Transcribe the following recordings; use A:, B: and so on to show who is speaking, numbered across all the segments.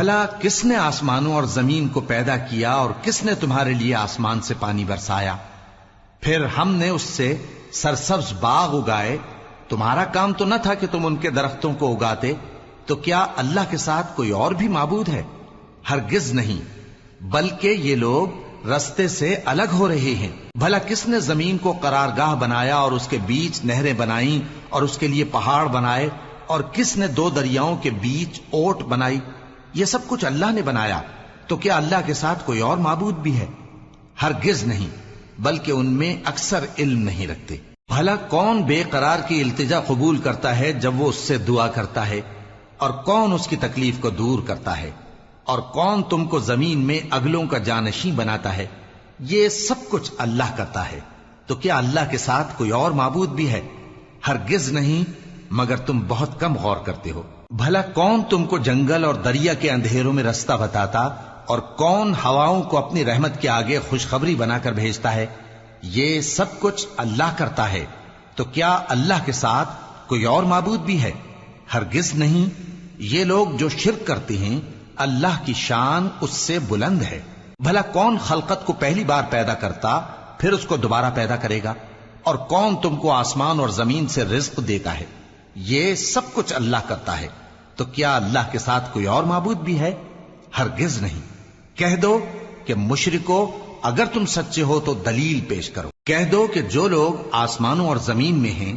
A: بھلا کس نے آسمانوں اور زمین کو پیدا کیا اور کس نے تمہارے لیے آسمان سے پانی برسایا؟ پھر ہم نے اس سے سرسبز باغ اگائے. تمہارا کام تو نہ تھا کہ تم ان کے درختوں کو اگاتے؟ تو کیا اللہ کے ساتھ کوئی اور بھی معبود ہے؟ ہرگز نہیں، بلکہ یہ لوگ رستے سے الگ ہو رہے ہیں. بھلا کس نے زمین کو قرارگاہ بنایا اور اس کے بیچ نہریں بنائیں اور اس کے لیے پہاڑ بنائے، اور کس نے دو دریاؤں کے بیچ اوٹ بنائی؟ یہ سب کچھ اللہ نے بنایا. تو کیا اللہ کے ساتھ کوئی اور معبود بھی ہے؟ ہرگز نہیں، بلکہ ان میں اکثر علم نہیں رکھتے. بھلا کون بے قرار کی التجا قبول کرتا ہے جب وہ اس سے دعا کرتا ہے، اور کون اس کی تکلیف کو دور کرتا ہے، اور کون تم کو زمین میں اگلوں کا جانشین بناتا ہے؟ یہ سب کچھ اللہ کرتا ہے. تو کیا اللہ کے ساتھ کوئی اور معبود بھی ہے؟ ہرگز نہیں، مگر تم بہت کم غور کرتے ہو. بھلا کون تم کو جنگل اور دریا کے اندھیروں میں رستہ بتاتا، اور کون ہواؤں کو اپنی رحمت کے آگے خوشخبری بنا کر بھیجتا ہے؟ یہ سب کچھ اللہ کرتا ہے. تو کیا اللہ کے ساتھ کوئی اور معبود بھی ہے؟ ہرگز نہیں. یہ لوگ جو شرک کرتے ہیں اللہ کی شان اس سے بلند ہے. بھلا کون خلقت کو پہلی بار پیدا کرتا پھر اس کو دوبارہ پیدا کرے گا؟ اور کون تم کو آسمان اور زمین سے رزق دیتا ہے؟ یہ سب کچھ اللہ کرتا ہے. تو کیا اللہ کے ساتھ کوئی اور معبود بھی ہے؟ ہرگز نہیں. کہہ دو کہ مشرکو، اگر تم سچے ہو تو دلیل پیش کرو. کہہ دو کہ جو لوگ آسمانوں اور زمین میں ہیں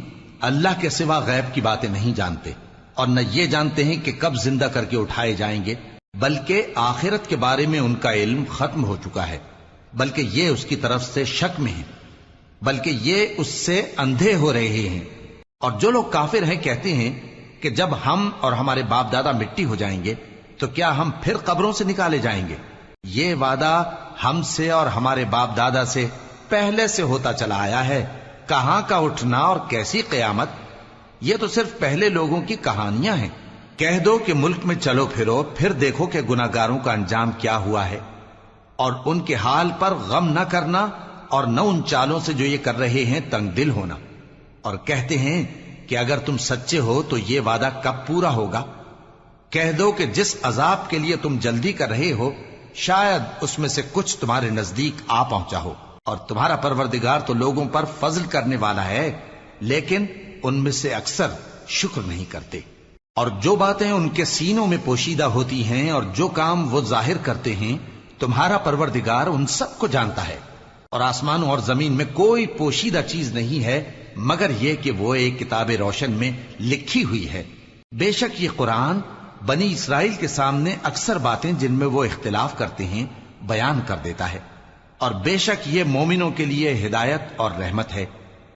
A: اللہ کے سوا غیب کی باتیں نہیں جانتے، اور نہ یہ جانتے ہیں کہ کب زندہ کر کے اٹھائے جائیں گے، بلکہ آخرت کے بارے میں ان کا علم ختم ہو چکا ہے، بلکہ یہ اس کی طرف سے شک میں ہیں، بلکہ یہ اس سے اندھے ہو رہے ہیں. اور جو لوگ کافر ہیں کہتے ہیں کہ جب ہم اور ہمارے باپ دادا مٹی ہو جائیں گے تو کیا ہم پھر قبروں سے نکالے جائیں گے؟ یہ وعدہ ہم سے اور ہمارے باپ دادا سے پہلے سے ہوتا چلا آیا ہے. کہاں کا اٹھنا اور کیسی قیامت؟ یہ تو صرف پہلے لوگوں کی کہانیاں ہیں. کہہ دو کہ ملک میں چلو پھرو، پھر دیکھو کہ گناہگاروں کا انجام کیا ہوا ہے، اور ان کے حال پر غم نہ کرنا، اور نہ ان چالوں سے جو یہ کر رہے ہیں تنگ دل ہونا. اور کہتے ہیں کہ اگر تم سچے ہو تو یہ وعدہ کب پورا ہوگا؟ کہہ دو کہ جس عذاب کے لیے تم جلدی کر رہے ہو شاید اس میں سے کچھ تمہارے نزدیک آ پہنچا ہو، اور تمہارا پروردگار تو لوگوں پر فضل کرنے والا ہے، لیکن ان میں سے اکثر شکر نہیں کرتے. اور جو باتیں ان کے سینوں میں پوشیدہ ہوتی ہیں اور جو کام وہ ظاہر کرتے ہیں تمہارا پروردگار ان سب کو جانتا ہے. اور آسمانوں اور زمین میں کوئی پوشیدہ چیز نہیں ہے مگر یہ کہ وہ ایک کتاب روشن میں لکھی ہوئی ہے. بے شک یہ قرآن بنی اسرائیل کے سامنے اکثر باتیں جن میں وہ اختلاف کرتے ہیں بیان کر دیتا ہے، اور بے شک یہ مومنوں کے لیے ہدایت اور رحمت ہے.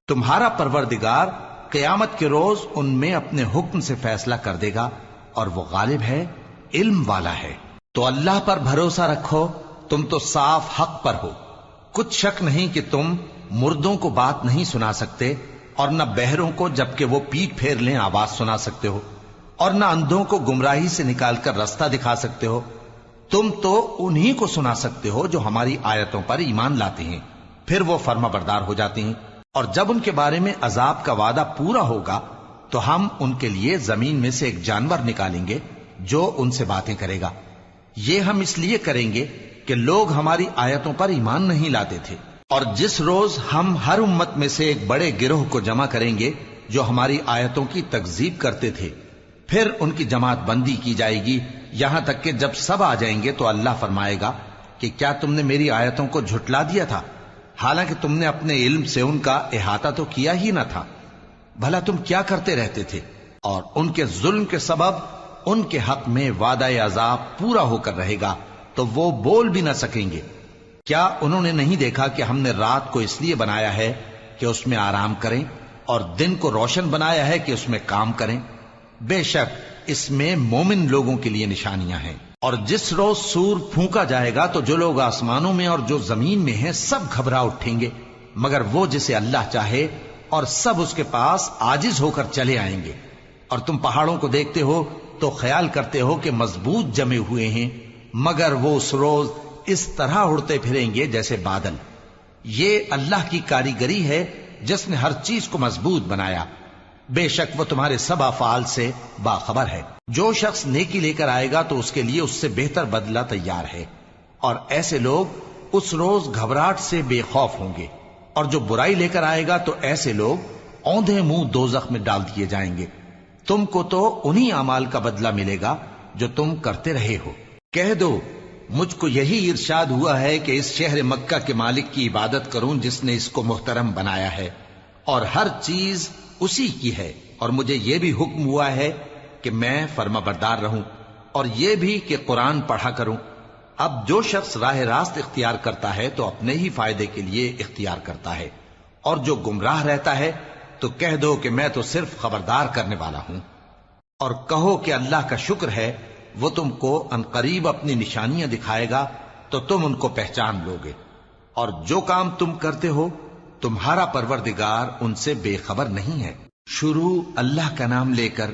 A: تمہارا پروردگار قیامت کے روز ان میں اپنے حکم سے فیصلہ کر دے گا، اور وہ غالب ہے، علم والا ہے. تو اللہ پر بھروسہ رکھو، تم تو صاف حق پر ہو. کچھ شک نہیں کہ تم مردوں کو بات نہیں سنا سکتے، اور نہ بہروں کو جبکہ وہ پیٹ پھیر لیں آواز سنا سکتے ہو، اور نہ اندھوں کو گمراہی سے نکال کر رستہ دکھا سکتے ہو. تم تو انہی کو سنا سکتے ہو جو ہماری آیتوں پر ایمان لاتے ہیں، پھر وہ فرما بردار ہو جاتے ہیں. اور جب ان کے بارے میں عذاب کا وعدہ پورا ہوگا تو ہم ان کے لیے زمین میں سے ایک جانور نکالیں گے جو ان سے باتیں کرے گا. یہ ہم اس لیے کریں گے کہ لوگ ہماری آیتوں پر ایمان نہیں لاتے تھے. اور جس روز ہم ہر امت میں سے ایک بڑے گروہ کو جمع کریں گے جو ہماری آیتوں کی تکذیب کرتے تھے، پھر ان کی جماعت بندی کی جائے گی یہاں تک کہ جب سب آ جائیں گے تو اللہ فرمائے گا کہ کیا تم نے میری آیتوں کو جھٹلا دیا تھا، حالانکہ تم نے اپنے علم سے ان کا احاطہ تو کیا ہی نہ تھا. بھلا تم کیا کرتے رہتے تھے؟ اور ان کے ظلم کے سبب ان کے حق میں وعدہ عذاب پورا ہو کر رہے گا تو وہ بول بھی نہ سکیں گے. کیا انہوں نے نہیں دیکھا کہ ہم نے رات کو اس لیے بنایا ہے کہ اس میں آرام کریں، اور دن کو روشن بنایا ہے کہ اس میں کام کریں؟ بے شک اس میں مومن لوگوں کے لیے نشانیاں ہیں. اور جس روز سور پھونکا جائے گا تو جو لوگ آسمانوں میں اور جو زمین میں ہیں سب گھبرا اٹھیں گے مگر وہ جسے اللہ چاہے، اور سب اس کے پاس عاجز ہو کر چلے آئیں گے. اور تم پہاڑوں کو دیکھتے ہو تو خیال کرتے ہو کہ مضبوط جمے ہوئے ہیں، مگر وہ اس روز اس طرح اڑتے پھریں گے جیسے بادل. یہ اللہ کی کاریگری ہے جس نے ہر چیز کو مضبوط بنایا. بے شک وہ تمہارے سب افعال سے باخبر ہے۔ جو شخص نیکی لے کر آئے گا تو اس کے لیے اس سے بہتر بدلہ تیار ہے، اور ایسے لوگ اس روز گھبراہٹ سے بے خوف ہوں گے، اور جو برائی لے کر آئے گا تو ایسے لوگ اوندھے منہ دوزخ میں ڈال دیے جائیں گے۔ تم کو تو انہی اعمال کا بدلہ ملے گا جو تم کرتے رہے ہو۔ کہہ دو مجھ کو یہی ارشاد ہوا ہے کہ اس شہر مکہ کے مالک کی عبادت کروں جس نے اس کو محترم بنایا ہے، اور ہر چیز اسی کی ہے، اور مجھے یہ بھی حکم ہوا ہے کہ میں فرما بردار رہوں، اور یہ بھی کہ قرآن پڑھا کروں۔ اب جو شخص راہ راست اختیار کرتا ہے تو اپنے ہی فائدے کے لیے اختیار کرتا ہے، اور جو گمراہ رہتا ہے تو کہہ دو کہ میں تو صرف خبردار کرنے والا ہوں۔ اور کہو کہ اللہ کا شکر ہے وہ تم کو عنقریب اپنی نشانیاں دکھائے گا تو تم ان کو پہچان لو گے، اور جو کام تم کرتے ہو تمہارا پروردگار ان سے بے خبر نہیں ہے۔ شروع اللہ کا نام لے کر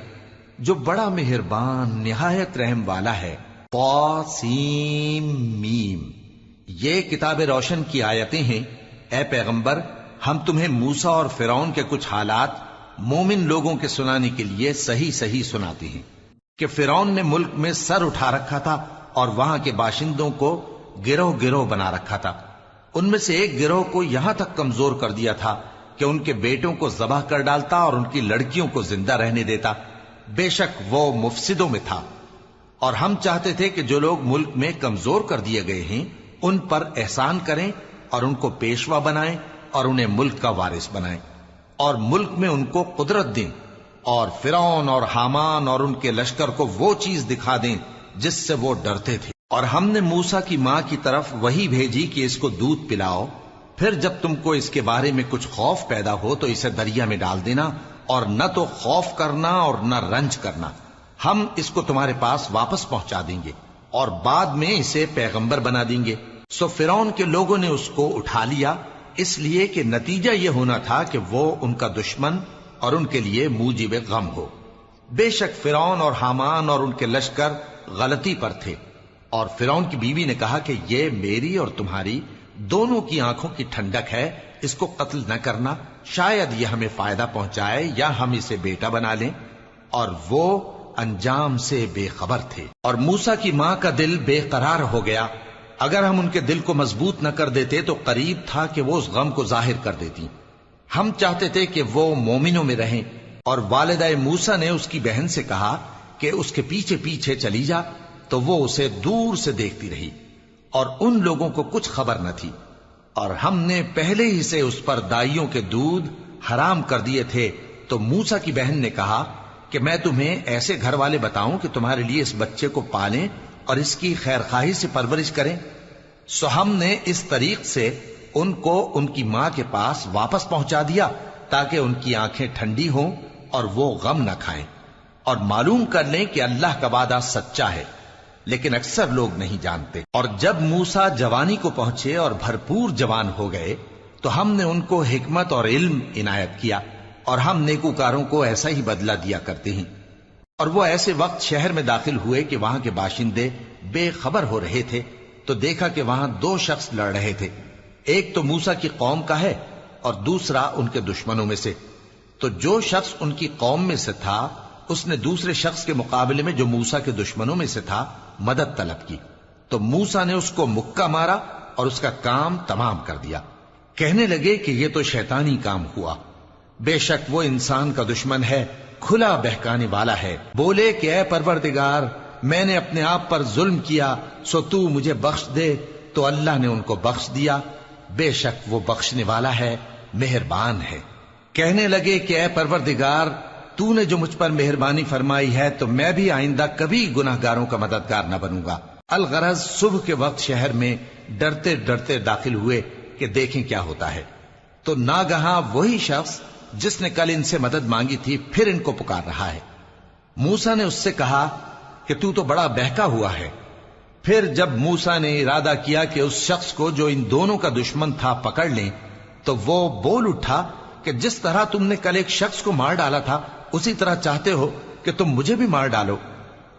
A: جو بڑا مہربان نہایت رحم والا ہے۔ طاسیم میم، یہ کتاب روشن کی آیتیں ہیں۔ اے پیغمبر، ہم تمہیں موسیٰ اور فرعون کے کچھ حالات مومن لوگوں کے سنانے کے لیے صحیح صحیح سناتے ہیں کہ فرعون نے ملک میں سر اٹھا رکھا تھا اور وہاں کے باشندوں کو گروہ گروہ بنا رکھا تھا۔ ان میں سے ایک گروہ کو یہاں تک کمزور کر دیا تھا کہ ان کے بیٹوں کو ذبح کر ڈالتا اور ان کی لڑکیوں کو زندہ رہنے دیتا۔ بے شک وہ مفسدوں میں تھا، اور ہم چاہتے تھے کہ جو لوگ ملک میں کمزور کر دیے گئے ہیں ان پر احسان کریں اور ان کو پیشوا بنائیں اور انہیں ملک کا وارث بنائیں، اور ملک میں ان کو قدرت دیں، اور فرعون اور حامان اور ان کے لشکر کو وہ چیز دکھا دیں جس سے وہ ڈرتے تھے۔ اور ہم نے موسیٰ کی ماں کی طرف وہی بھیجی کہ اس کو دودھ پلاؤ، پھر جب تم کو اس کے بارے میں کچھ خوف پیدا ہو تو اسے دریا میں ڈال دینا، اور نہ تو خوف کرنا اور نہ رنج کرنا، ہم اس کو تمہارے پاس واپس پہنچا دیں گے اور بعد میں اسے پیغمبر بنا دیں گے۔ سو فرعون کے لوگوں نے اس کو اٹھا لیا، اس لیے کہ نتیجہ یہ ہونا تھا کہ وہ ان کا دشمن اور ان کے لیے موجب غم ہو۔ بے شک فرعون اور حامان اور ان کے لشکر غلطی پر تھے، اور فرعون کی بیوی نے کہا کہ یہ میری اور تمہاری دونوں کی آنکھوں کی ٹھنڈک ہے، اس کو قتل نہ کرنا، شاید یہ ہمیں فائدہ پہنچائے یا ہم اسے بیٹا بنا لیں، اور وہ انجام سے بے خبر تھے۔ اور موسیٰ کی ماں کا دل بے قرار ہو گیا، اگر ہم ان کے دل کو مضبوط نہ کر دیتے تو قریب تھا کہ وہ اس غم کو ظاہر کر دیتی۔ ہم چاہتے تھے کہ وہ مومنوں میں رہیں، اور والدہ موسیٰ نے اس کی بہن سے کہا کہ اس کے پیچھے پیچھے چلی جا، تو وہ اسے دور سے دیکھتی رہی، اور ان لوگوں کو کچھ خبر نہ تھی، اور ہم نے پہلے ہی سے اس پر دائیوں کے دودھ حرام کر دیے تھے۔ تو موسیٰ کی بہن نے کہا کہ میں تمہیں ایسے گھر والے بتاؤں کہ تمہارے لیے اس بچے کو پالیں اور اس کی خیر خواہی سے پرورش کریں۔ سو ہم نے اس طریق سے ان کو ان کی ماں کے پاس واپس پہنچا دیا تاکہ ان کی آنکھیں ٹھنڈی ہوں اور وہ غم نہ کھائیں، اور معلوم کر لیں کہ اللہ کا وعدہ سچا ہے، لیکن اکثر لوگ نہیں جانتے۔ اور جب موسیٰ جوانی کو پہنچے اور بھرپور جوان ہو گئے تو ہم نے ان کو حکمت اور علم عنایت کیا، اور ہم نیکوکاروں کو ایسا ہی بدلہ دیا کرتے ہیں۔ اور وہ ایسے وقت شہر میں داخل ہوئے کہ وہاں کے باشندے بے خبر ہو رہے تھے، تو دیکھا کہ وہاں دو شخص لڑ رہے تھے، ایک تو موسیٰ کی قوم کا ہے اور دوسرا ان کے دشمنوں میں سے۔ تو جو شخص ان کی قوم میں سے تھا اس نے دوسرے شخص کے مقابلے میں جو موسیٰ کے دشمنوں میں سے تھا مدد طلب کی، تو موسیٰ نے اس کو مکہ مارا اور اس کا کام تمام کر دیا۔ کہنے لگے کہ یہ تو شیطانی کام ہوا، بے شک وہ انسان کا دشمن ہے، کھلا بہکانے والا ہے۔ بولے کہ اے پروردگار، میں نے اپنے آپ پر ظلم کیا، سو تو مجھے بخش دے، تو اللہ نے ان کو بخش دیا، بے شک وہ بخشنے والا ہے، مہربان ہے۔ کہنے لگے کہ اے پروردگار، تو نے جو مجھ پر مہربانی فرمائی ہے تو میں بھی آئندہ کبھی گناہ گاروں کا مددگار نہ بنوں گا۔ الغرض صبح کے وقت شہر میں ڈرتے ڈرتے داخل ہوئے کہ دیکھیں کیا ہوتا ہے، تو ناگہاں وہی شخص جس نے کل ان سے مدد مانگی تھی پھر ان کو پکار رہا ہے۔ موسیٰ نے اس سے کہا کہ تو بڑا بہکا ہوا ہے۔ پھر جب موسیٰ نے ارادہ کیا کہ اس شخص کو جو ان دونوں کا دشمن تھا پکڑ لیں، تو وہ بول اٹھا کہ جس طرح تم نے کل ایک شخص کو مار ڈالا تھا اسی طرح چاہتے ہو کہ تم مجھے بھی مار ڈالو۔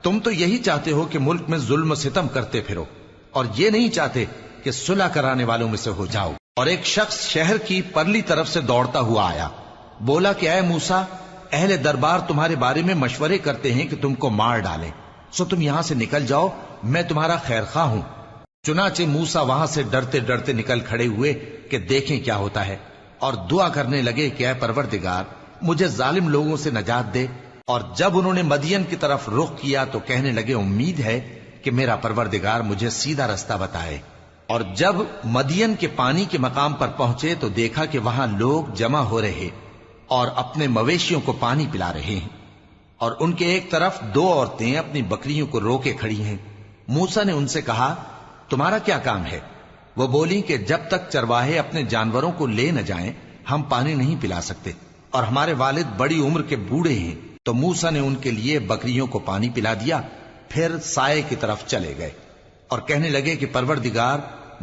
A: تم تو یہی چاہتے ہو کہ ملک میں ظلم و ستم کرتے پھرو، اور یہ نہیں چاہتے کہ صلح کرانے والوں میں سے ہو جاؤ۔ اور ایک شخص شہر کی پرلی طرف سے دوڑتا ہوا آیا، بولا کہ اے موسیٰ، اہل دربار تمہارے بارے میں مشورے کرتے ہیں کہ تم کو مار ڈالیں، سو تم یہاں سے نکل جاؤ، میں تمہارا خیر خواہ ہوں۔ چنانچہ موسیٰ وہاں سے ڈرتے ڈرتے نکل کھڑے ہوئے کہ دیکھیں کیا ہوتا ہے، اور دعا کرنے لگے کہ اے پروردگار مجھے ظالم لوگوں سے نجات دے۔ اور جب انہوں نے مدین کی طرف رخ کیا تو کہنے لگے امید ہے کہ میرا پروردگار مجھے سیدھا رستہ بتائے۔ اور جب مدین کے پانی کے مقام پر پہنچے تو دیکھا کہ وہاں لوگ جمع ہو رہے اور اپنے مویشیوں کو پانی پلا رہے ہیں، اور ان کے ایک طرف دو عورتیں اپنی بکریوں کو روکے کھڑی ہیں۔ موسیٰ نے ان سے کہا تمہارا کیا کام ہے؟ وہ بولی کہ جب تک چرواہے اپنے جانوروں کو لے نہ جائیں ہم پانی نہیں پلا سکتے، اور ہمارے والد بڑی عمر کے بوڑھے ہیں۔ تو موسیٰ نے ان کے لیے بکریوں کو پانی پلا دیا، پھر سائے کی طرف چلے گئے اور کہنے لگے کہ پروردگار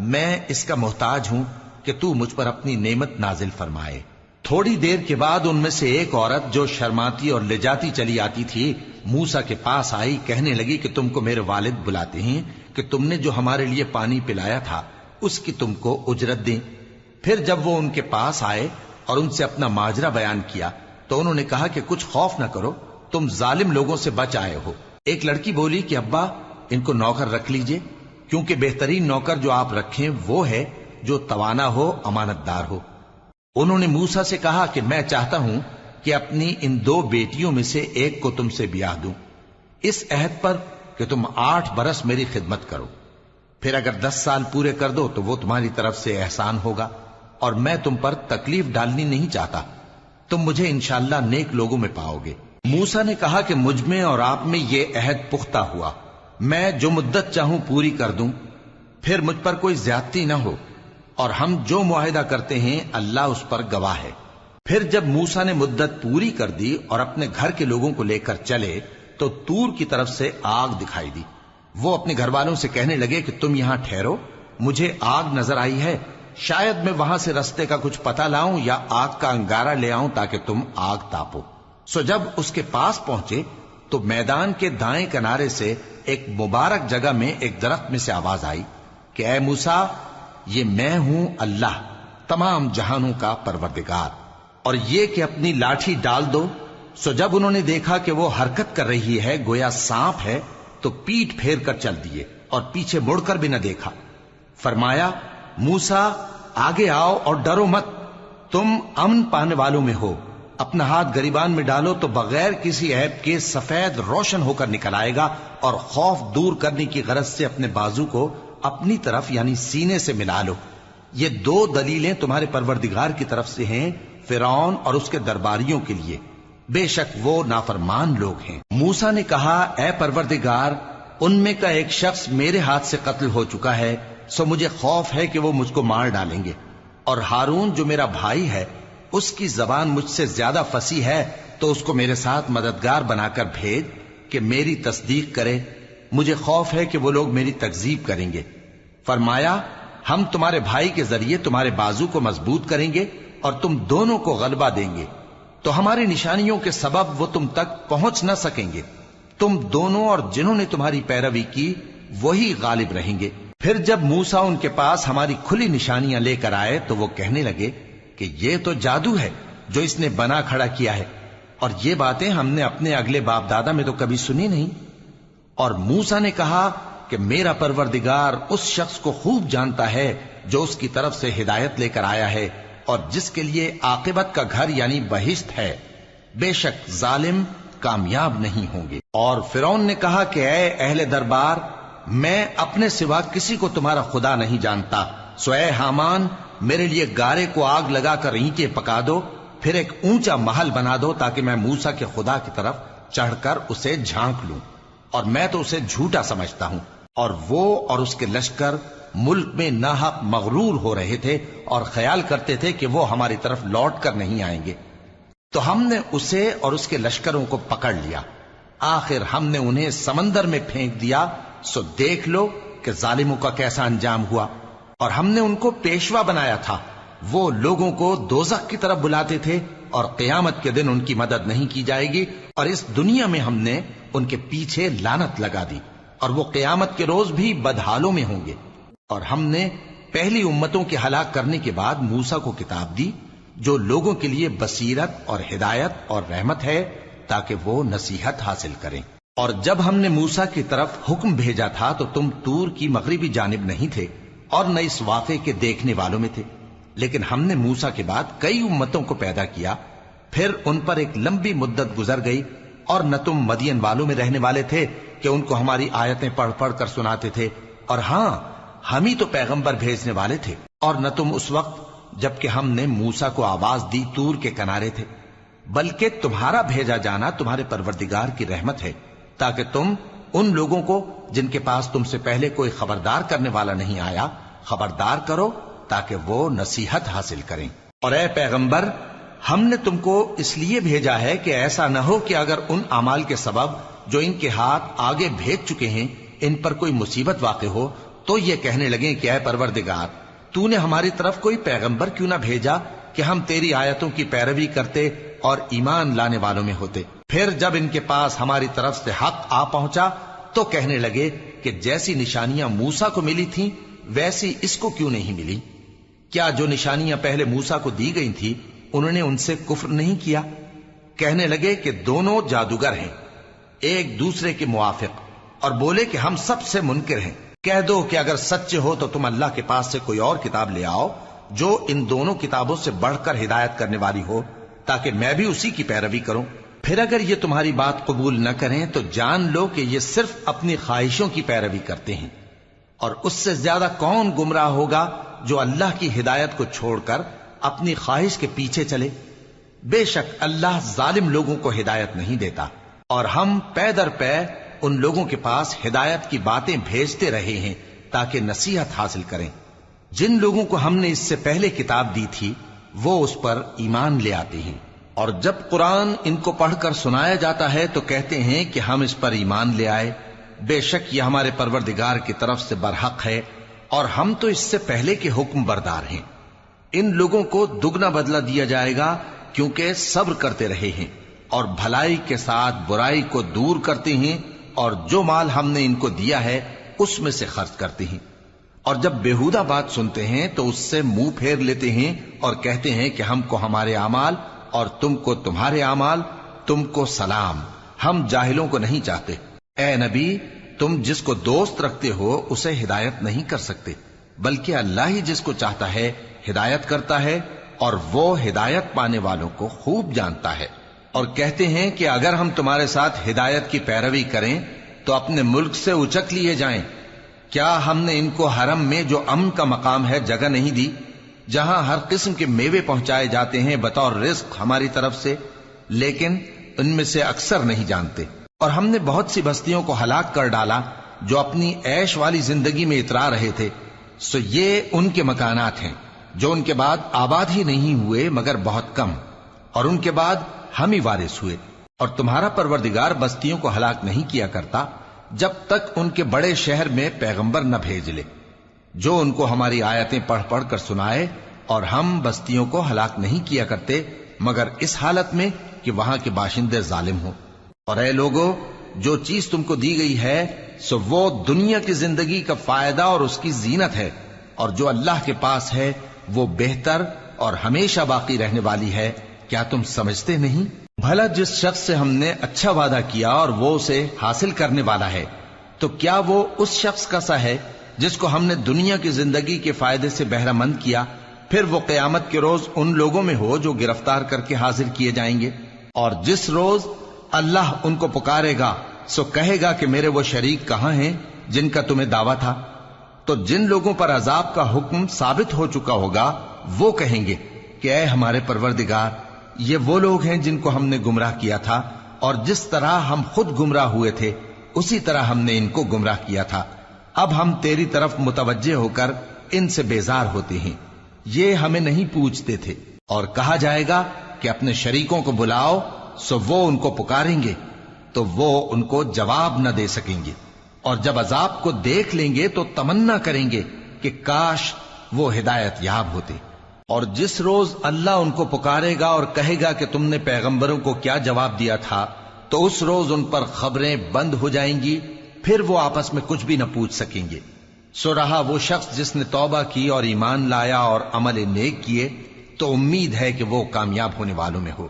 A: میں اس کا محتاج ہوں کہ تو مجھ پر اپنی نعمت نازل فرمائے۔ تھوڑی دیر کے بعد ان میں سے ایک عورت جو شرماتی اور لجاتی چلی آتی تھی موسیٰ کے پاس آئی، کہنے لگی کہ تم کو میرے والد بلاتے ہیں کہ تم نے جو ہمارے لیے پانی پلایا تھا اس کی تم کو اجرت دیں۔ پھر جب وہ ان کے پاس آئے اور ان سے اپنا ماجرا بیان کیا تو انہوں نے کہا کہ کچھ خوف نہ کرو، تم ظالم لوگوں سے بچ آئے ہو۔ ایک لڑکی بولی کہ ابا ان کو نوکر رکھ لیجئے، کیونکہ بہترین نوکر جو آپ رکھیں وہ ہے جو توانا ہو، امانت دار ہو۔ انہوں نے موسیٰ سے کہا کہ میں چاہتا ہوں کہ اپنی ان دو بیٹیوں میں سے ایک کو تم سے بیاہ دوں، اس عہد پر کہ تم 8 برس میری خدمت کرو، پھر اگر 10 سال پورے کر دو تو وہ تمہاری طرف سے احسان ہوگا، اور میں تم پر تکلیف ڈالنی نہیں چاہتا، تم مجھے انشاءاللہ نیک لوگوں میں پاؤ گے۔ موسیٰ نے کہا کہ مجھ میں اور آپ میں یہ عہد پختہ ہوا، میں جو مدت چاہوں پوری کر دوں، پھر مجھ پر کوئی زیادتی نہ ہو، اور ہم جو معاہدہ کرتے ہیں اللہ اس پر گواہ ہے۔ پھر جب موسیٰ نے مدت پوری کر دی اور اپنے گھر کے لوگوں کو لے کر چلے تو طور کی طرف سے آگ دکھائی دی۔ وہ اپنے گھر والوں سے کہنے لگے کہ تم یہاں ٹھہرو، مجھے آگ نظر آئی ہے، شاید میں وہاں سے رستے کا کچھ پتہ لاؤں یا آگ کا انگارہ لے آؤں تاکہ تم آگ تاپو۔ سو جب اس کے پاس پہنچے تو میدان کے دائیں کنارے سے ایک مبارک جگہ میں ایک درخت میں سے آواز آئی کہ اے موسیٰ یہ میں ہوں اللہ تمام جہانوں کا پروردگار، اور یہ کہ اپنی لاٹھی ڈال دو۔ سو جب انہوں نے دیکھا کہ وہ حرکت کر رہی ہے گویا سانپ ہے تو پیٹ پھیر کر چل دیے اور پیچھے مڑ کر بھی نہ دیکھا۔ فرمایا موسیٰ آگے آؤ اور ڈرو مت، تم امن پانے والوں میں ہو۔ اپنا ہاتھ گریبان میں ڈالو تو بغیر کسی عیب کے سفید روشن ہو کر نکل آئے گا، اور خوف دور کرنے کی غرض سے اپنے بازو کو اپنی طرف یعنی سینے سے ملا لو۔ یہ 2 دلیلیں تمہارے پروردگار کی طرف سے ہیں فرعون اور اس کے درباریوں کے لیے، بے شک وہ نافرمان لوگ ہیں۔ موسیٰ نے کہا اے پروردگار ان میں کا ایک شخص میرے ہاتھ سے قتل ہو چکا ہے، سو مجھے خوف ہے کہ وہ مجھ کو مار ڈالیں گے، اور ہارون جو میرا بھائی ہے اس کی زبان مجھ سے زیادہ فصیح ہے، تو اس کو میرے ساتھ مددگار بنا کر بھیج کہ میری تصدیق کرے، مجھے خوف ہے کہ وہ لوگ میری تکذیب کریں گے۔ فرمایا ہم تمہارے بھائی کے ذریعے تمہارے بازو کو مضبوط کریں گے اور تم دونوں کو غلبہ دیں گے، تو ہماری نشانیوں کے سبب وہ تم تک پہنچ نہ سکیں گے، تم دونوں اور جنہوں نے تمہاری پیروی کی وہی غالب رہیں گے۔ پھر جب موسیٰ ان کے پاس ہماری کھلی نشانیاں لے کر آئے تو وہ کہنے لگے کہ یہ تو جادو ہے جو اس نے بنا کھڑا کیا ہے، اور یہ باتیں ہم نے اپنے اگلے باپ دادا میں تو کبھی سنی نہیں۔ اور موسیٰ نے کہا کہ میرا پروردگار اس شخص کو خوب جانتا ہے جو اس کی طرف سے ہدایت لے کر آیا ہے اور جس کے لیے عاقبت کا گھر یعنی بہشت ہے، بے شک ظالم کامیاب نہیں ہوں گے۔ اور فرعون نے کہا کہ اے اہل دربار میں اپنے سوا کسی کو تمہارا خدا نہیں جانتا، سو اے حامان میرے لیے گارے کو آگ لگا کر اینٹیں پکا دو، پھر ایک اونچا محل بنا دو تاکہ میں موسیٰ کے خدا کی طرف چڑھ کر اسے جھانک لوں، اور میں تو اسے جھوٹا سمجھتا ہوں۔ اور وہ اور اس کے لشکر ملک میں ناحق مغرور ہو رہے تھے اور خیال کرتے تھے کہ وہ ہماری طرف لوٹ کر نہیں آئیں گے، تو ہم نے اسے اور اس کے لشکروں کو پکڑ لیا، آخر ہم نے انہیں سمندر میں پھینک دیا، سو دیکھ لو کہ ظالموں کا کیسا انجام ہوا۔ اور ہم نے ان کو پیشوا بنایا تھا، وہ لوگوں کو دوزخ کی طرف بلاتے تھے، اور قیامت کے دن ان کی مدد نہیں کی جائے گی، اور اس دنیا میں ہم نے ان کے پیچھے لعنت لگا دی، اور وہ قیامت کے روز بھی بدحالوں میں ہوں گے۔ اور ہم نے پہلی امتوں کے ہلاک کرنے کے بعد موسیٰ کو کتاب دی، جو لوگوں کے لیے بصیرت اور ہدایت اور رحمت ہے تاکہ وہ نصیحت حاصل کریں۔ اور جب ہم نے موسیٰ کی طرف حکم بھیجا تھا تو تم طور کی مغربی جانب نہیں تھے اور نہ اس واقعے کے دیکھنے والوں میں تھے، لیکن ہم نے موسیٰ کے بعد کئی امتوں کو پیدا کیا، پھر ان پر ایک لمبی مدت گزر گئی، اور نہ تم مدین والوں میں رہنے والے تھے کہ ان کو ہماری آیتیں پڑھ پڑھ کر سناتے تھے، اور ہاں ہم ہی تو پیغمبر بھیجنے والے تھے، اور نہ تم اس وقت جبکہ ہم نے موسیٰ کو آواز دی طور کے کنارے تھے، بلکہ تمہارا بھیجا جانا تمہارے پروردگار کی رحمت ہے تاکہ تم ان لوگوں کو جن کے پاس تم سے پہلے کوئی خبردار کرنے والا نہیں آیا خبردار کرو تاکہ وہ نصیحت حاصل کریں۔ اور اے پیغمبر، ہم نے تم کو اس لیے بھیجا ہے کہ ایسا نہ ہو کہ اگر ان اعمال کے سبب جو ان کے ہاتھ آگے بھیج چکے ہیں ان پر کوئی مصیبت واقع ہو تو یہ کہنے لگیں کہ اے پروردگار، تو نے ہماری طرف کوئی پیغمبر کیوں نہ بھیجا کہ ہم تیری آیتوں کی پیروی کرتے اور ایمان لانے والوں میں ہوتے۔ پھر جب ان کے پاس ہماری طرف سے حق آ پہنچا تو کہنے لگے کہ جیسی نشانیاں موسیٰ کو ملی تھیں ویسی اس کو کیوں نہیں ملی؟ کیا جو نشانیاں پہلے موسیٰ کو دی گئی تھی انہوں نے ان سے کفر نہیں کیا؟ کہنے لگے کہ دونوں جادوگر ہیں ایک دوسرے کے موافق، اور بولے کہ ہم سب سے منکر ہیں۔ کہہ دو کہ اگر سچے ہو تو تم اللہ کے پاس سے کوئی اور کتاب لے آؤ جو ان دونوں کتابوں سے بڑھ کر ہدایت کرنے والی ہو تاکہ میں بھی اسی کی پیروی کروں۔ پھر اگر یہ تمہاری بات قبول نہ کریں تو جان لو کہ یہ صرف اپنی خواہشوں کی پیروی کرتے ہیں، اور اس سے زیادہ کون گمراہ ہوگا جو اللہ کی ہدایت کو چھوڑ کر اپنی خواہش کے پیچھے چلے۔ بے شک اللہ ظالم لوگوں کو ہدایت نہیں دیتا، اور ہم پے در پے ان لوگوں کے پاس ہدایت کی باتیں بھیجتے رہے ہیں تاکہ نصیحت حاصل کریں۔ جن لوگوں کو ہم نے اس سے پہلے کتاب دی تھی وہ اس پر ایمان لے آتے ہیں، اور جب قرآن ان کو پڑھ کر سنایا جاتا ہے تو کہتے ہیں کہ ہم اس پر ایمان لے آئے، بے شک یہ ہمارے پروردگار کی طرف سے برحق ہے اور ہم تو اس سے پہلے کے حکم بردار ہیں۔ ان لوگوں کو دگنا بدلہ دیا جائے گا کیونکہ صبر کرتے رہے ہیں اور بھلائی کے ساتھ برائی کو دور کرتے ہیں، اور جو مال ہم نے ان کو دیا ہے اس میں سے خرچ کرتے ہیں، اور جب بیہودہ بات سنتے ہیں تو اس سے منہ پھیر لیتے ہیں اور کہتے ہیں کہ ہم کو ہمارے اعمال اور تم کو تمہارے اعمال، تم کو سلام، ہم جاہلوں کو نہیں چاہتے۔ اے نبی، تم جس کو دوست رکھتے ہو اسے ہدایت نہیں کر سکتے، بلکہ اللہ ہی جس کو چاہتا ہے ہدایت کرتا ہے، اور وہ ہدایت پانے والوں کو خوب جانتا ہے۔ اور کہتے ہیں کہ اگر ہم تمہارے ساتھ ہدایت کی پیروی کریں تو اپنے ملک سے اچک لیے جائیں۔ کیا ہم نے ان کو حرم میں جو امن کا مقام ہے جگہ نہیں دی، جہاں ہر قسم کے میوے پہنچائے جاتے ہیں بطور رزق ہماری طرف سے؟ لیکن ان میں سے اکثر نہیں جانتے۔ اور ہم نے بہت سی بستیوں کو ہلاک کر ڈالا جو اپنی عیش والی زندگی میں اترا رہے تھے، سو یہ ان کے مکانات ہیں جو ان کے بعد آباد ہی نہیں ہوئے مگر بہت کم، اور ان کے بعد ہم ہی وارث ہوئے۔ اور تمہارا پروردگار بستیوں کو ہلاک نہیں کیا کرتا جب تک ان کے بڑے شہر میں پیغمبر نہ بھیج لے جو ان کو ہماری آیتیں پڑھ پڑھ کر سنائے، اور ہم بستیوں کو ہلاک نہیں کیا کرتے مگر اس حالت میں کہ وہاں کے باشندے ظالم ہوں۔ اور اے لوگو، جو چیز تم کو دی گئی ہے سو وہ دنیا کی زندگی کا فائدہ اور اس کی زینت ہے، اور جو اللہ کے پاس ہے وہ بہتر اور ہمیشہ باقی رہنے والی ہے۔ کیا تم سمجھتے نہیں؟ بھلا جس شخص سے ہم نے اچھا وعدہ کیا اور وہ اسے حاصل کرنے والا ہے تو کیا وہ اس شخص کا سا ہے جس کو ہم نے دنیا کی زندگی کے فائدے سے بہرہ مند کیا، پھر وہ قیامت کے روز ان لوگوں میں ہو جو گرفتار کر کے حاضر کیے جائیں گے؟ اور جس روز اللہ ان کو پکارے گا سو کہے گا کہ میرے وہ شریک کہاں ہیں جن کا تمہیں دعویٰ تھا؟ تو جن لوگوں پر عذاب کا حکم ثابت ہو چکا ہوگا وہ کہیں گے کہ اے ہمارے پروردگار، یہ وہ لوگ ہیں جن کو ہم نے گمراہ کیا تھا، اور جس طرح ہم خود گمراہ ہوئے تھے اسی طرح ہم نے ان کو گمراہ کیا تھا۔ اب ہم تیری طرف متوجہ ہو کر ان سے بیزار ہوتے ہیں، یہ ہمیں نہیں پوچھتے تھے۔ اور کہا جائے گا کہ اپنے شریکوں کو بلاؤ، سو وہ ان کو پکاریں گے تو وہ ان کو جواب نہ دے سکیں گے، اور جب عذاب کو دیکھ لیں گے تو تمنا کریں گے کہ کاش وہ ہدایت یاب ہوتے۔ اور جس روز اللہ ان کو پکارے گا اور کہے گا کہ تم نے پیغمبروں کو کیا جواب دیا تھا، تو اس روز ان پر خبریں بند ہو جائیں گی، پھر وہ آپس میں کچھ بھی نہ پوچھ سکیں گے۔ سو رہا وہ شخص جس نے توبہ کی اور ایمان لایا اور عمل نیک کیے، تو امید ہے کہ وہ کامیاب ہونے والوں میں ہو۔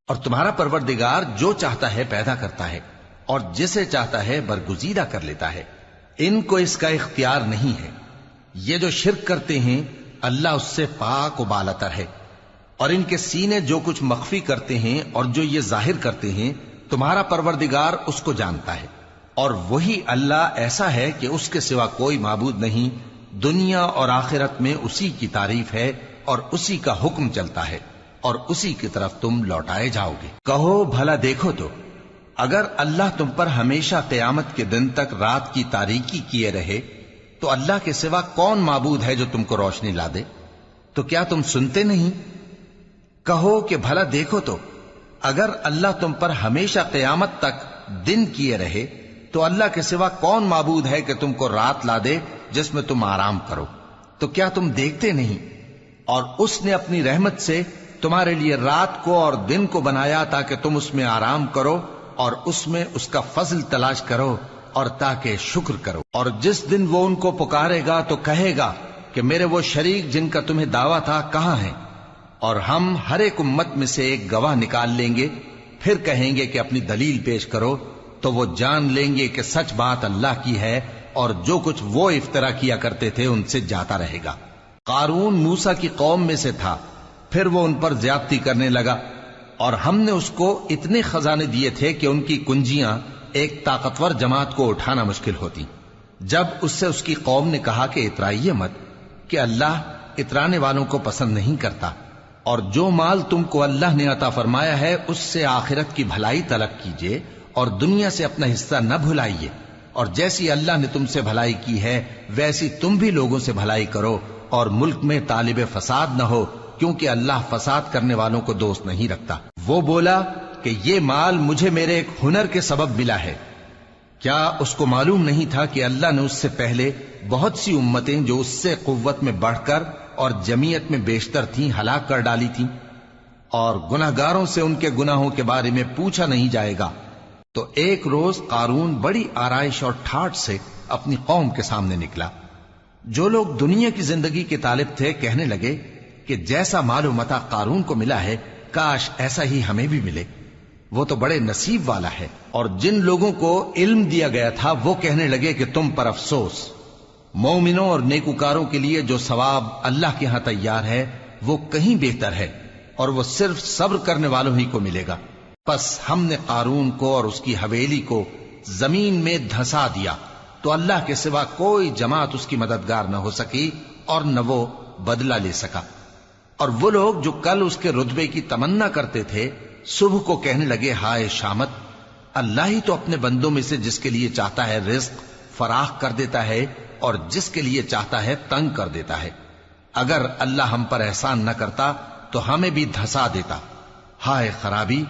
A: اور تمہارا پروردگار جو چاہتا ہے پیدا کرتا ہے اور جسے چاہتا ہے برگزیدہ کر لیتا ہے، ان کو اس کا اختیار نہیں ہے۔ یہ جو شرک کرتے ہیں اللہ اس سے پاک و بالاتر ہے، اور ان کے سینے جو کچھ مخفی کرتے ہیں اور جو یہ ظاہر کرتے ہیں تمہارا پروردگار اس کو جانتا ہے۔ اور وہی اللہ ایسا ہے کہ اس کے سوا کوئی معبود نہیں، دنیا اور آخرت میں اسی کی تعریف ہے اور اسی کا حکم چلتا ہے اور اسی کی طرف تم لوٹائے جاؤ گے۔ کہو بھلا دیکھو تو اگر اللہ تم پر ہمیشہ قیامت کے دن تک رات کی تاریکی کیے رہے تو اللہ کے سوا کون معبود ہے جو تم کو روشنی لا دے؟ تو کیا تم سنتے نہیں؟ کہو کہ بھلا دیکھو تو اگر اللہ تم پر ہمیشہ قیامت تک دن کیے رہے تو اللہ کے سوا کون معبود ہے کہ تم کو رات لا دے جس میں تم آرام کرو؟ تو کیا تم دیکھتے نہیں؟ اور اس نے اپنی رحمت سے تمہارے لیے رات کو اور دن کو بنایا تاکہ تم اس میں آرام کرو اور اس میں اس کا فضل تلاش کرو اور تاکہ شکر کرو۔ اور جس دن وہ ان کو پکارے گا تو کہے گا کہ میرے وہ شریک جن کا تمہیں دعویٰ تھا کہاں ہیں؟ اور ہم ہر ایک امت میں سے ایک گواہ نکال لیں گے، پھر کہیں گے کہ اپنی دلیل پیش کرو، تو وہ جان لیں گے کہ سچ بات اللہ کی ہے اور جو کچھ وہ افطرا کیا کرتے تھے ان سے جاتا رہے گا۔ قارون موسیٰ کی قوم میں سے تھا، پھر وہ ان پر زیادتی کرنے لگا، اور ہم نے اس کو اتنے خزانے دیے تھے کہ ان کی کنجیاں ایک طاقتور جماعت کو اٹھانا مشکل ہوتی۔ جب اس سے اس کی قوم نے کہا کہ اترائیے مت، کہ اللہ اترانے والوں کو پسند نہیں کرتا، اور جو مال تم کو اللہ نے عطا فرمایا ہے اس سے آخرت کی بھلائی طلب کیجیے اور دنیا سے اپنا حصہ نہ بھلائیے، اور جیسی اللہ نے تم سے بھلائی کی ہے ویسی تم بھی لوگوں سے بھلائی کرو، اور ملک میں طالب فساد نہ ہو، کیونکہ اللہ فساد کرنے والوں کو دوست نہیں رکھتا۔ وہ بولا کہ یہ مال مجھے میرے ایک ہنر کے سبب ملا ہے۔ کیا اس کو معلوم نہیں تھا کہ اللہ نے اس سے پہلے بہت سی امتیں جو اس سے قوت میں بڑھ کر اور جمعیت میں بیشتر تھیں ہلاک کر ڈالی تھیں، اور گناہگاروں سے ان کے گناہوں کے بارے میں پوچھا نہیں جائے گا؟ تو ایک روز قارون بڑی آرائش اور ٹھاٹ سے اپنی قوم کے سامنے نکلا۔ جو لوگ دنیا کی زندگی کے طالب تھے کہنے لگے کہ جیسا مال و متاع قارون کو ملا ہے کاش ایسا ہی ہمیں بھی ملے، وہ تو بڑے نصیب والا ہے۔ اور جن لوگوں کو علم دیا گیا تھا وہ کہنے لگے کہ تم پر افسوس، مومنوں اور نیکوکاروں کے لیے جو ثواب اللہ کے ہاں تیار ہے وہ کہیں بہتر ہے، اور وہ صرف صبر کرنے والوں ہی کو ملے گا۔ پس ہم نے قارون کو اور اس کی حویلی کو زمین میں دھسا دیا، تو اللہ کے سوا کوئی جماعت اس کی مددگار نہ ہو سکی اور نہ وہ بدلہ لے سکا۔ اور وہ لوگ جو کل اس کے رتبے کی تمنا کرتے تھے صبح کو کہنے لگے ہائے شامت، اللہ ہی تو اپنے بندوں میں سے جس کے لیے چاہتا ہے رزق فراخ کر دیتا ہے اور جس کے لیے چاہتا ہے تنگ کر دیتا ہے۔ اگر اللہ ہم پر احسان نہ کرتا تو ہمیں بھی دھسا دیتا۔ ہائے خرابی،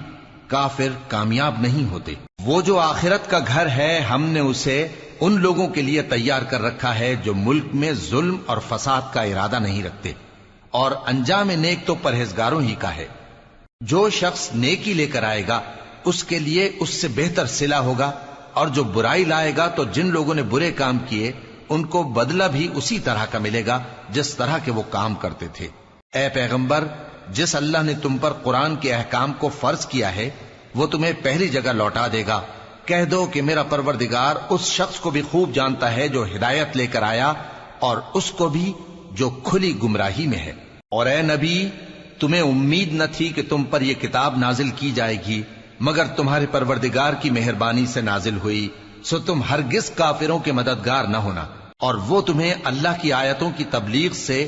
A: کافر کامیاب نہیں ہوتے۔ وہ جو آخرت کا گھر ہے ہم نے اسے ان لوگوں کے لیے تیار کر رکھا ہے جو ملک میں ظلم اور فساد کا ارادہ نہیں رکھتے، اور انجام نیک تو پرہیزگاروں ہی کا ہے۔ جو شخص نیکی لے کر آئے گا اس کے لیے اس سے بہتر صلہ ہوگا، اور جو برائی لائے گا تو جن لوگوں نے برے کام کیے ان کو بدلہ بھی اسی طرح کا ملے گا جس طرح کے وہ کام کرتے تھے۔ اے پیغمبر، جس اللہ نے تم پر قرآن کے احکام کو فرض کیا ہے وہ تمہیں پہلی جگہ لوٹا دے گا۔ کہہ دو کہ میرا پروردگار اس شخص کو بھی خوب جانتا ہے جو ہدایت لے کر آیا، اور اس کو بھی جو کھلی گمراہی میں ہے۔ اور اے نبی، تمہیں امید نہ تھی کہ تم پر یہ کتاب نازل کی جائے گی مگر تمہارے پروردگار کی مہربانی سے نازل ہوئی، سو تم ہرگز کافروں کے مددگار نہ ہونا، اور وہ تمہیں اللہ کی آیتوں کی تبلیغ سے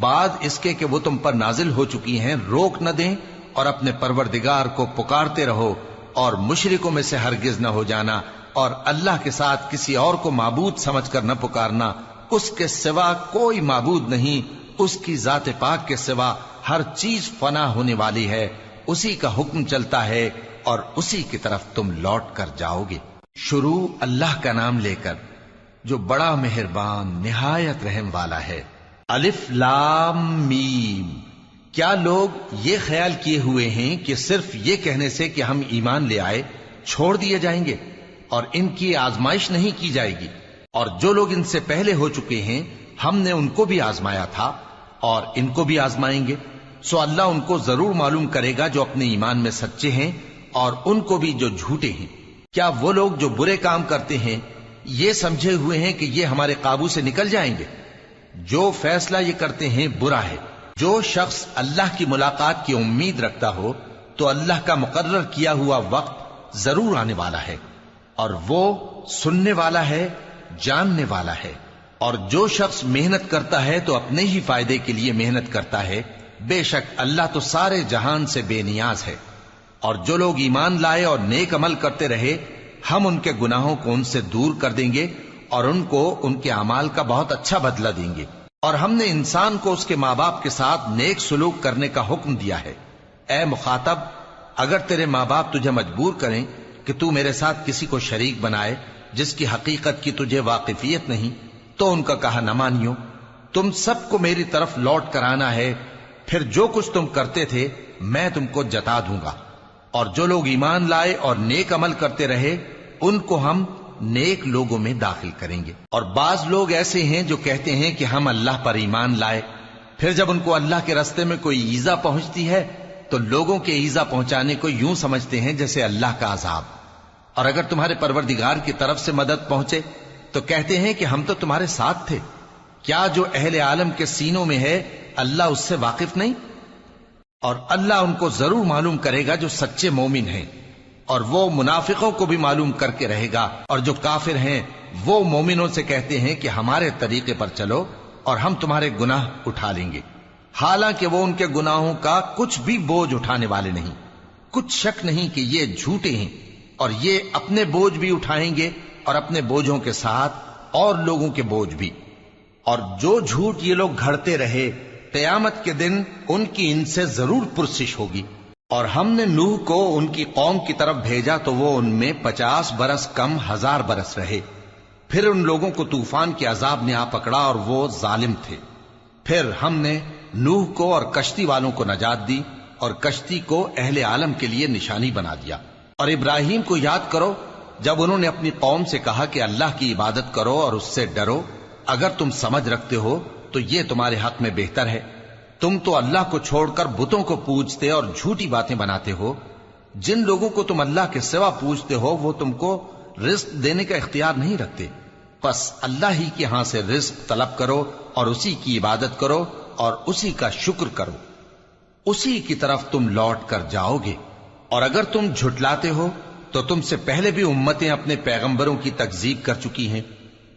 A: بعد اس کے کہ وہ تم پر نازل ہو چکی ہیں روک نہ دیں، اور اپنے پروردگار کو پکارتے رہو اور مشرکوں میں سے ہرگز نہ ہو جانا، اور اللہ کے ساتھ کسی اور کو معبود سمجھ کر نہ پکارنا۔ اس کے سوا کوئی معبود نہیں، اس کی ذات پاک کے سوا ہر چیز فنا ہونے والی ہے، اسی کا حکم چلتا ہے اور اسی کی طرف تم لوٹ کر جاؤ گے۔ شروع اللہ کا نام لے کر جو بڑا مہربان نہایت رحم والا ہے۔ الف لام میم۔ کیا لوگ یہ خیال کیے ہوئے ہیں کہ صرف یہ کہنے سے کہ ہم ایمان لے آئے چھوڑ دیے جائیں گے اور ان کی آزمائش نہیں کی جائے گی؟ اور جو لوگ ان سے پہلے ہو چکے ہیں ہم نے ان کو بھی آزمایا تھا اور ان کو بھی آزمائیں گے، سو اللہ ان کو ضرور معلوم کرے گا جو اپنے ایمان میں سچے ہیں اور ان کو بھی جو جھوٹے ہیں۔ کیا وہ لوگ جو برے کام کرتے ہیں یہ سمجھے ہوئے ہیں کہ یہ ہمارے قابو سے نکل جائیں گے؟ جو فیصلہ یہ کرتے ہیں برا ہے۔ جو شخص اللہ کی ملاقات کی امید رکھتا ہو تو اللہ کا مقرر کیا ہوا وقت ضرور آنے والا ہے، اور وہ سننے والا ہے، جاننے والا ہے۔ اور جو شخص محنت کرتا ہے تو اپنے ہی فائدے کے لیے محنت کرتا ہے، بے شک اللہ تو سارے جہان سے بے نیاز ہے۔ اور جو لوگ ایمان لائے اور نیک عمل کرتے رہے، ہم ان کے گناہوں کو ان سے دور کر دیں گے اور ان کو ان کے اعمال کا بہت اچھا بدلہ دیں گے۔ اور ہم نے انسان کو اس کے ماں باپ کے ساتھ نیک سلوک کرنے کا حکم دیا ہے۔ اے مخاطب، اگر تیرے ماں باپ تجھے مجبور کریں کہ تو میرے ساتھ کسی کو شریک بنائے جس کی حقیقت کی تجھے واقفیت نہیں، تو ان کا کہا نہ مانیو۔ تم سب کو میری طرف لوٹ کر آنا ہے، پھر جو کچھ تم کرتے تھے میں تم کو جتا دوں گا۔ اور جو لوگ ایمان لائے اور نیک عمل کرتے رہے ان کو ہم نیک لوگوں میں داخل کریں گے۔ اور بعض لوگ ایسے ہیں جو کہتے ہیں کہ ہم اللہ پر ایمان لائے، پھر جب ان کو اللہ کے رستے میں کوئی ایذا پہنچتی ہے تو لوگوں کے ایذا پہنچانے کو یوں سمجھتے ہیں جیسے اللہ کا عذاب۔ اور اگر تمہارے پروردگار کی طرف سے مدد پہنچے تو کہتے ہیں کہ ہم تو تمہارے ساتھ تھے۔ کیا جو اہل عالم کے سینوں میں ہے اللہ اس سے واقف نہیں؟ اور اللہ ان کو ضرور معلوم کرے گا جو سچے مومن ہیں، اور وہ منافقوں کو بھی معلوم کر کے رہے گا۔ اور جو کافر ہیں وہ مومنوں سے کہتے ہیں کہ ہمارے طریقے پر چلو اور ہم تمہارے گناہ اٹھا لیں گے، حالانکہ وہ ان کے گناہوں کا کچھ بھی بوجھ اٹھانے والے نہیں۔ کچھ شک نہیں کہ یہ جھوٹے ہیں، اور یہ اپنے بوجھ بھی اٹھائیں گے اور اپنے بوجھوں کے ساتھ اور لوگوں کے بوجھ بھی۔ اور جو جھوٹ یہ لوگ گھڑتے رہے قیامت کے دن ان کی ان سے ضرور پرسش ہوگی۔ اور ہم نے نوح کو ان کی قوم کی طرف بھیجا تو وہ ان میں 50 برس کم 1000 برس رہے۔ پھر ان لوگوں کو طوفان کے عذاب نے آ پکڑا اور وہ ظالم تھے۔ پھر ہم نے نوح کو اور کشتی والوں کو نجات دی اور کشتی کو اہل عالم کے لیے نشانی بنا دیا۔ اور ابراہیم کو یاد کرو جب انہوں نے اپنی قوم سے کہا کہ اللہ کی عبادت کرو اور اس سے ڈرو، اگر تم سمجھ رکھتے ہو تو یہ تمہارے حق میں بہتر ہے۔ تم تو اللہ کو چھوڑ کر بتوں کو پوجتے اور جھوٹی باتیں بناتے ہو۔ جن لوگوں کو تم اللہ کے سوا پوجتے ہو وہ تم کو رزق دینے کا اختیار نہیں رکھتے، پس اللہ ہی کے ہاں سے رزق طلب کرو اور اسی کی عبادت کرو اور اسی کا شکر کرو، اسی کی طرف تم لوٹ کر جاؤ گے۔ اور اگر تم جھٹلاتے ہو تو تم سے پہلے بھی امتیں اپنے پیغمبروں کی تکذیب کر چکی ہیں،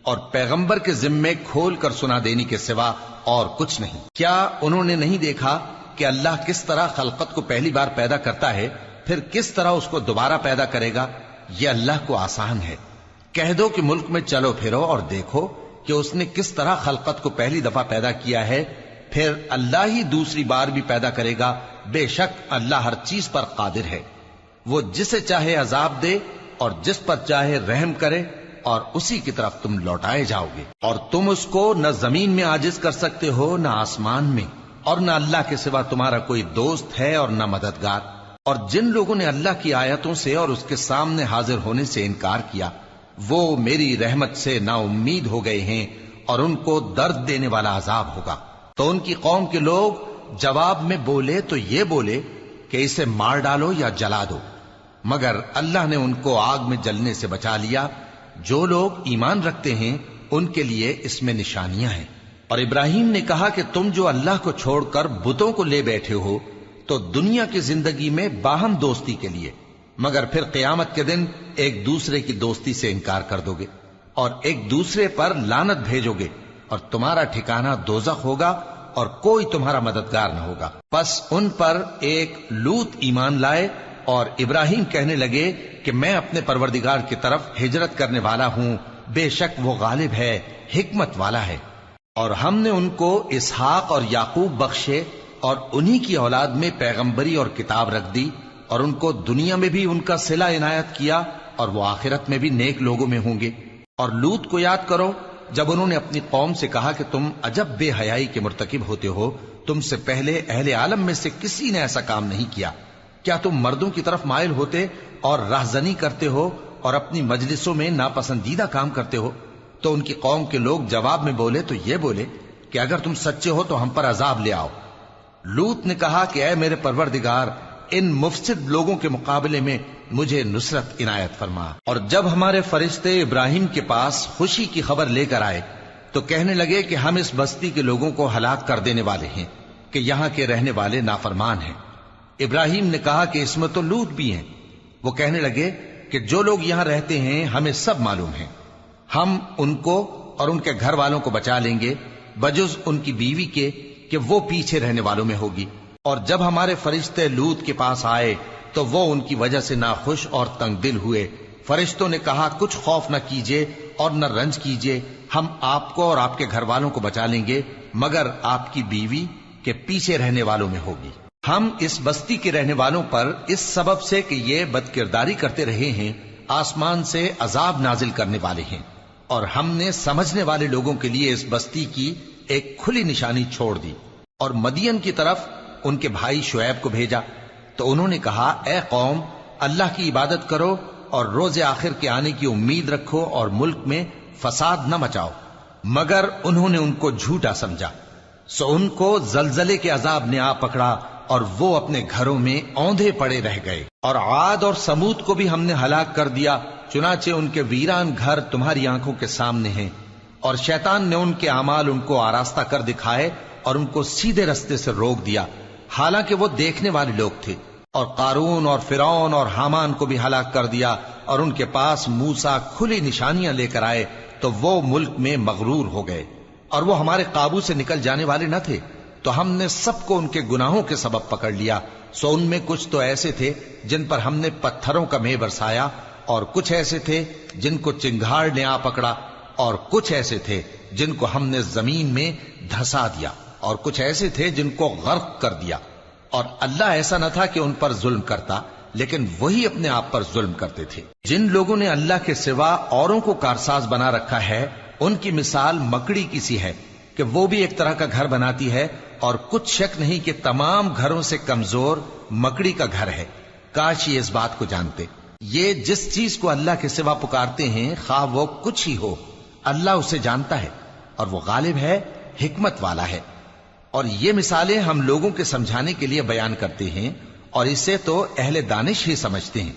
A: اور پیغمبر کے ذمے کھول کر سنا دینے کے سوا اور کچھ نہیں۔ کیا انہوں نے نہیں دیکھا کہ اللہ کس طرح خلقت کو پہلی بار پیدا کرتا ہے پھر کس طرح اس کو دوبارہ پیدا کرے گا؟ یہ اللہ کو آسان ہے۔ کہہ دو کہ ملک میں چلو پھرو اور دیکھو کہ اس نے کس طرح خلقت کو پہلی دفعہ پیدا کیا ہے، پھر اللہ ہی دوسری بار بھی پیدا کرے گا۔ بے شک اللہ ہر چیز پر قادر ہے۔ وہ جسے چاہے عذاب دے اور جس پر چاہے رحم کرے، اور اسی کی طرف تم لوٹائے جاؤ گے۔ اور تم اس کو نہ زمین میں عاجز کر سکتے ہو نہ آسمان میں، اور نہ اللہ کے سوا تمہارا کوئی دوست ہے اور نہ مددگار۔ اور جن لوگوں نے اللہ کی آیتوں سے اور اس کے سامنے حاضر ہونے سے انکار کیا وہ میری رحمت سے نا امید ہو گئے ہیں، اور ان کو درد دینے والا عذاب ہوگا۔ تو ان کی قوم کے لوگ جواب میں بولے تو یہ بولے کہ اسے مار ڈالو یا جلا دو، مگر اللہ نے ان کو آگ میں جلنے سے بچا لیا۔ جو لوگ ایمان رکھتے ہیں ان کے لیے اس میں نشانیاں ہیں۔ اور ابراہیم نے کہا کہ تم جو اللہ کو چھوڑ کر بتوں کو لے بیٹھے ہو تو دنیا کی زندگی میں باہم دوستی کے لیے، مگر پھر قیامت کے دن ایک دوسرے کی دوستی سے انکار کر دو گے اور ایک دوسرے پر لعنت بھیجو گے، اور تمہارا ٹھکانہ دوزخ ہوگا اور کوئی تمہارا مددگار نہ ہوگا۔ پس ان پر ایک لوط ایمان لائے، اور ابراہیم کہنے لگے کہ میں اپنے پروردگار کی طرف ہجرت کرنے والا ہوں، بے شک وہ غالب ہے، حکمت والا ہے۔ اور ہم نے ان کو اسحاق اور یعقوب بخشے اور انہی کی اولاد میں پیغمبری اور کتاب رکھ دی، اور ان کو دنیا میں بھی ان کا صلہ عنایت کیا اور وہ آخرت میں بھی نیک لوگوں میں ہوں گے۔ اور لوط کو یاد کرو جب انہوں نے اپنی قوم سے کہا کہ تم عجب بے حیائی کے مرتکب ہوتے ہو، تم سے پہلے اہل عالم میں سے کسی نے ایسا کام نہیں کیا۔ کیا تم مردوں کی طرف مائل ہوتے اور راہزنی کرتے ہو اور اپنی مجلسوں میں ناپسندیدہ کام کرتے ہو؟ تو ان کی قوم کے لوگ جواب میں بولے تو یہ بولے کہ اگر تم سچے ہو تو ہم پر عذاب لے آؤ، لوط نے کہا کہ اے میرے پروردگار، ان مفسد لوگوں کے مقابلے میں مجھے نصرت عنایت فرما۔ اور جب ہمارے فرشتے ابراہیم کے پاس خوشی کی خبر لے کر آئے تو کہنے لگے کہ ہم اس بستی کے لوگوں کو ہلاک کر دینے والے ہیں کہ یہاں کے رہنے والے نافرمان ہیں۔ ابراہیم نے کہا کہ اس میں تو لوط بھی ہیں۔ وہ کہنے لگے کہ جو لوگ یہاں رہتے ہیں ہمیں سب معلوم ہیں، ہم ان کو اور ان کے گھر والوں کو بچا لیں گے بجز ان کی بیوی کے کہ وہ پیچھے رہنے والوں میں ہوگی۔ اور جب ہمارے فرشتے لوط کے پاس آئے تو وہ ان کی وجہ سے ناخوش اور تنگ دل ہوئے۔ فرشتوں نے کہا کچھ خوف نہ کیجیے اور نہ رنج کیجیے، ہم آپ کو اور آپ کے گھر والوں کو بچا لیں گے مگر آپ کی بیوی کے پیچھے رہنے والوں میں ہوگی۔ ہم اس بستی کے رہنے والوں پر اس سبب سے کہ یہ بدکرداری کرتے رہے ہیں آسمان سے عذاب نازل کرنے والے ہیں، اور ہم نے سمجھنے والے لوگوں کے لیے اس بستی کی ایک کھلی نشانی چھوڑ دی۔ اور مدین کی طرف ان کے بھائی شعیب کو بھیجا تو انہوں نے کہا اے قوم، اللہ کی عبادت کرو اور روز آخر کے آنے کی امید رکھو اور ملک میں فساد نہ مچاؤ، مگر انہوں نے ان کو جھوٹا سمجھا، سو ان کو زلزلے کے عذاب نے آ پکڑا اور وہ اپنے گھروں میں اوندھے پڑے رہ گئے۔ اور عاد اور سمود کو بھی ہم نے ہلاک کر دیا، چنانچہ ان کے ویران گھر تمہاری آنکھوں کے سامنے ہیں، اور شیطان نے ان کے اعمال ان کو آراستہ کر دکھائے اور ان کو سیدھے رستے سے روک دیا، حالانکہ وہ دیکھنے والے لوگ تھے۔ اور قارون اور فرعون اور حامان کو بھی ہلاک کر دیا، اور ان کے پاس موسیٰ کھلی نشانیاں لے کر آئے تو وہ ملک میں مغرور ہو گئے، اور وہ ہمارے قابو سے نکل جانے والے نہ تھے، تو ہم نے سب کو ان کے گناہوں کے سبب پکڑ لیا۔ سو ان میں کچھ تو ایسے تھے جن پر ہم نے پتھروں کا مے برسایا، اور کچھ ایسے تھے جن کو چنگھاڑ نے آ پکڑا، اور کچھ ایسے تھے جن کو ہم نے زمین میں دھسا دیا، اور کچھ ایسے تھے جن کو غرق کر دیا۔ اور اللہ ایسا نہ تھا کہ ان پر ظلم کرتا، لیکن وہی اپنے آپ پر ظلم کرتے تھے۔ جن لوگوں نے اللہ کے سوا اوروں کو کارساز بنا رکھا ہے، ان کی مثال مکڑی کی سی ہے کہ وہ بھی ایک طرح کا گھر بناتی ہے، اور کچھ شک نہیں کہ تمام گھروں سے کمزور مکڑی کا گھر ہے۔ کاش یہ اس بات کو جانتے۔ یہ جس چیز کو اللہ کے سوا پکارتے ہیں خواہ وہ کچھ ہی ہو، اللہ اسے جانتا ہے اور وہ غالب ہے، حکمت والا ہے۔ اور یہ مثالیں ہم لوگوں کے سمجھانے کے لیے بیان کرتے ہیں، اور اسے تو اہل دانش ہی سمجھتے ہیں۔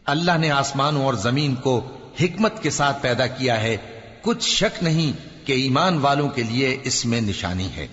A: اللہ نے آسمانوں اور زمین کو حکمت کے ساتھ پیدا کیا ہے، کچھ شک نہیں کہ ایمان والوں کے لیے اس میں نشانی ہے۔